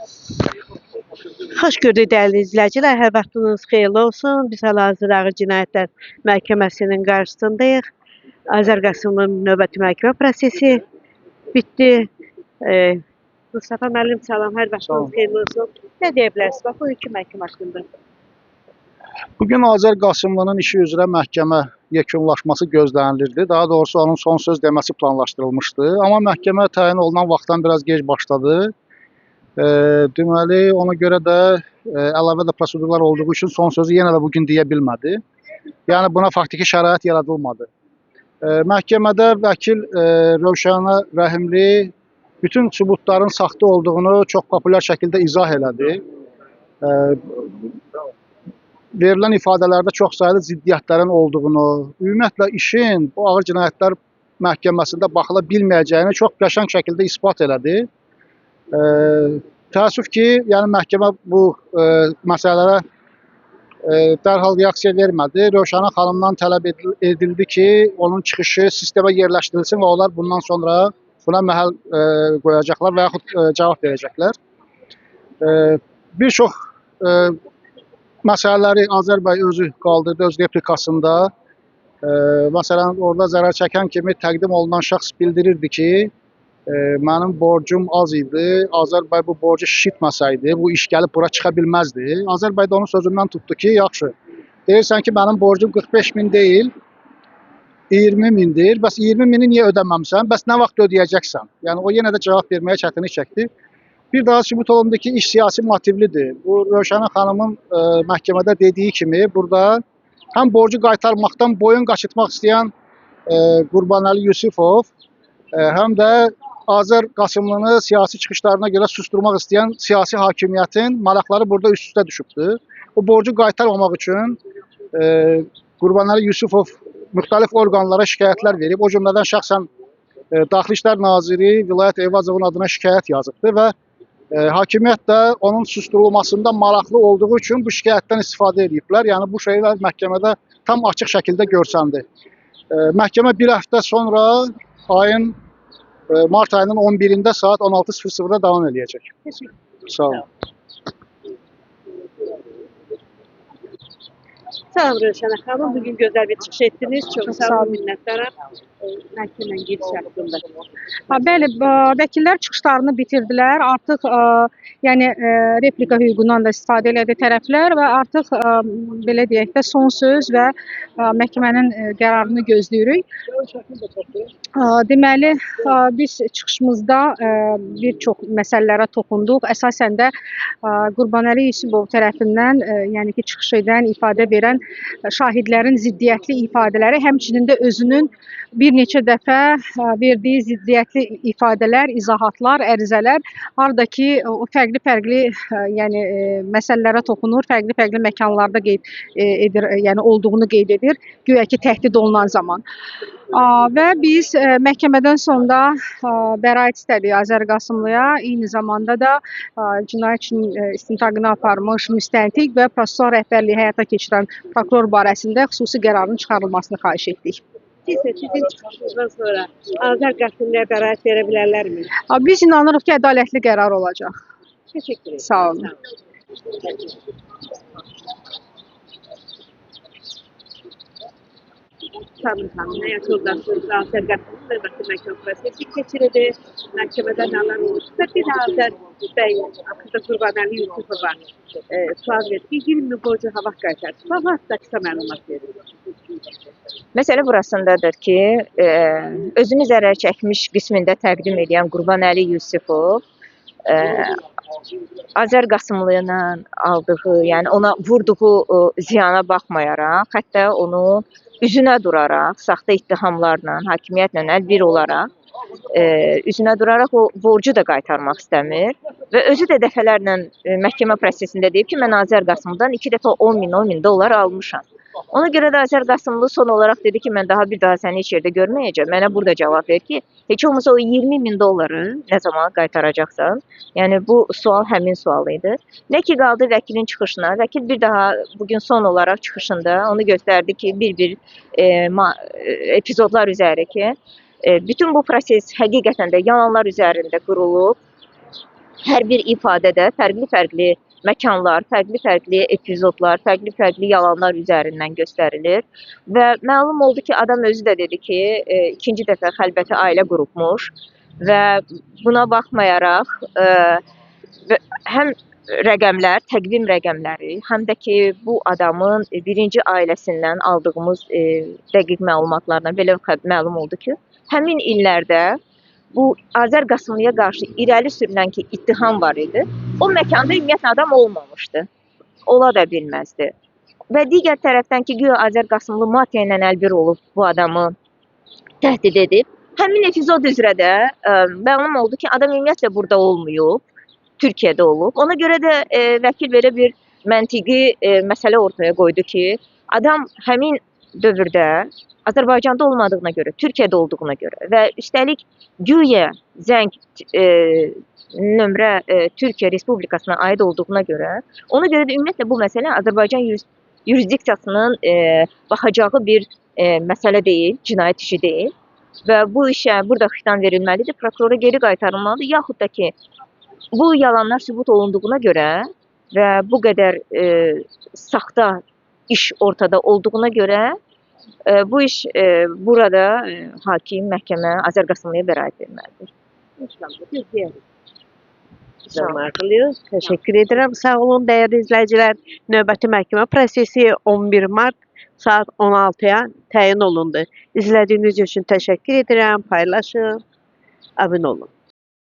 Xoş gördük dəyərli izləyicilər. Hər vaxtınız xeyirli olsun. Biz hal-hazırda Ağır Cinayətlər Məhkəməsinin qarşısındayıq. Azər Qasımlının növbəti məhkəmə prosesi bitdi. Mustafa müəllim, salam. Hər vaxtınız xeyirli olsun. Nə deyə bilərsiniz bax bu iki məhkəmə haqqında? Bugün Azər Qasımlının işi üzrə məhkəmə yekunlaşması gözlənilirdi. Daha doğrusu onun son söz deməsi planlaşdırılmışdı. Amma məhkəmə təyin olunan vaxtdan biraz gec başladı. Deməli, ona görə də əlavə də prosedurlar olduğu üçün son sözü yenə də bugün deyə bilmədi. Yəni buna faktiki şərait yaradılmadı. Məhkəmədə vəkil Rövşənə Rəhimli bütün sübutların saxta olduğunu çox populyar şəkildə izah elədi. Verilən ifadələrdə çox saylı ziddiyyətlərin olduğunu, ümumiyyətlə işin bu Ağır Cinayətlər Məhkəməsində baxıla bilməyəcəyini çox qəşəng şəkildə isbat elədi. Təəssüf ki, yəni məhkəmə bu məsələlərə dərhal reaksiya vermədi. Rövşənə xanımdan tələb edildi ki, onun çıxışı sistemə yerləşdirilsin və onlar bundan sonra buna məhəl qoyacaqlar və yaxud cavab verəcəklər. Bir çox məsələləri Azər bəy özü qaldırdı öz replikasında. Məsələn, orada zərər çəkən kimi təqdim olunan şəxs bildirirdi ki, mənim borcum az idi. Azər bəy bu borcu şişirtməsəydi, bu iş gəlib bura çıxa bilməzdi. Azər bəy də onun sözündən tutdu ki, yaxşı, deyirsən ki, mənim borcum 45 min deyil, 20 mindir. Bəs 20 mini niyə ödəməmsən? Bəs nə vaxt ödəyəcəksən? Yəni, o yenə də cavab verməyə çətinlik çəkdi. Bir daha sübut olundu ki, iş siyasi motivlidir. Bu, Rövşənə xanımın məhkəmədə dediyi kimi, burada həm borcu qaytarmaqdan boyun qaçırtmaq istəyən Qurbanəli Yusifov, həm də Azər Qasımlını siyasi çıxışlarına görə susturmaq istəyən siyasi hakimiyyətin maraqları burada üst-üstə düşübdür. Bu borcu qaytarmamaq üçün Qurbanəli Yusifov müxtəlif orqanlara şikayətlər verib. O cümlədən şəxsən Daxili İşlər Naziri Vilayət Eyvazovun adına şikayət yazıbdır və hakimiyyət də onun susturulmasında maraqlı olduğu üçün bu şikayətdən istifadə ediblər. Yəni bu şeylər məhkəmədə tam açıq şəkildə görsəndi. Məhkəmə bir həftə sonra mart ayının 11-də saat 16:00-da davam edəcək. Sağ olun. Sağ olun Rövşənə xanım. Bugün gözəl bir çıxış etdiniz. Çox sağ olun, minnətdaram. Məhkəmənin gediş haqqında. Bəli, vəkillər çıxışlarını bitirdilər. Artıq yəni replika hüququndan da istifadə elədi tərəflər və artıq belə deyək də son söz və məhkəmənin qərarını gözləyirik. Deməli, biz çıxışımızda bir çox məsələlərə toxunduq. Əsasən də Qurbanəli Yusifov tərəfindən, yəni ki, çıxış edən, ifadə verən şahidlərin ziddiyyətli ifadələri, həmçinin də özünün bir neçə dəfə verdiyi ziddiyyətli ifadələr, izahatlar, ərizələr, haradakı o fərqli yəni məsələlərə toxunur, fərqli məkanlarda qeyd edir, yəni olduğunu qeyd edir, güya ki təhdid olunan zaman. Və biz məhkəmədən sonra bəraət istədik Azər Qasımlıya, eyni zamanda da cinayət işinin istintaqını aparmış müstəntiq və prosessual rəhbərliyi həyata keçirən prokuror barəsində xüsusi qərarın çıxarılmasını xahiş etdik. Sizin çıxışınızdan sonra Azər Qasımlıya bəraət verə bilərlərmi? Biz inanırıq ki, ədalətli qərar olacaq. Təşəkkür ederim. Sağ olun. Sabri xanım, həyat yoldaşınız Azər Qasımlı növbəti məhkəmə prosesi keçirildi. Məhkəmədə nələr olursa, bir də Azər bəy haqqında Qurbanəli Yusifova sual verdi ki, 20 min borcu ha vaxt qaytarsın. Bu haqda qısa məlumat verin. Məsələ burasındadır ki, özünü zərər çəkmiş qismində təqdim edən Qurbanəli Yusifov Azər Qasımlının aldığı, yəni ona vurduğu ziyana baxmayaraq, hətta onu üzünə duraraq, saxta ittihamlarla, hakimiyyətlə əlbir olaraq, üzünə duraraq o borcu da qaytarmaq istəmir və özü də dəfələrlə məhkəmə prosesində deyib ki, mən Azər Qasımlıdan 2 dəfə 10 min dollar almışam. Ona görə də Azər Qasımlı son olaraq dedi ki, mən bir daha səni heç yerdə görməyəcəm. Mənə burada cavab ver ki, heç olmasa o 20 min dolları nə zaman qaytaracaqsan? Yəni bu sual həmin sual idi. Nə ki qaldı vəkilin çıxışına. Vəkil bir daha bugün son olaraq çıxışında onu göstərdi ki, bir epizodlar üzəri ki, bütün bu proses həqiqətən də yalanlar üzərində qurulub. hər bir ifadədə fərqli-fərqli məkanlar, fərqli-fərqli epizodlar, fərqli-fərqli yalanlar üzərindən göstərilir və məlum oldu ki, adam özü də dedi ki, ikinci dəfə xəlvəti ailə qurubmuş və buna baxmayaraq həm rəqəmlər, təqvim rəqəmləri, həm də ki, bu adamın birinci ailəsindən aldığımız dəqiq məlumatlardan belə məlum oldu ki, həmin illərdə bu Azər Qasımlıya qarşı irəli sürülən ki, ittiham var idi. O məkanda ümumiyyətlə adam olmamışdı. Ola da bilməzdi. Və digər tərəfdən ki, güya Azər Qasımlı mafiya ilə əlbir olub bu adamı təhdid edib. Həmin epizod üzrə də məlum oldu ki, adam ümumiyyətlə burada olmayıb, Türkiyədə olub. Ona görə də vəkil belə bir məntiqi məsələ ortaya qoydu ki, adam həmin dövrdə Azərbaycanda olmadığına görə, Türkiyədə olduğuna görə və üstəlik güya zəng nömrə Türkiyə Respublikasına aid olduğuna görə, ona görə də ümumiyyətlə bu məsələ Azərbaycan yurisdiksiyasının baxacağı bir məsələ deyil, cinayət işi deyil və bu işə burada xitam verilməlidir, prokurora geri qaytarılmalıdır, yaxud da ki, bu yalanlar sübut olunduğuna görə və bu qədər saxta iş ortada olduğuna görə bu iş burada hakim, məhkəmə Azər Qasımlıya bəraət verməlidir. Maraqlıyıq. Təşəkkür edirəm. Sağ olun dəyərli izləyicilər. Növbəti məhkəmə prosesi 11 mart saat 16-ya təyin olundu. İzlədiyiniz üçün təşəkkür edirəm. Paylaşın. Abunə olun.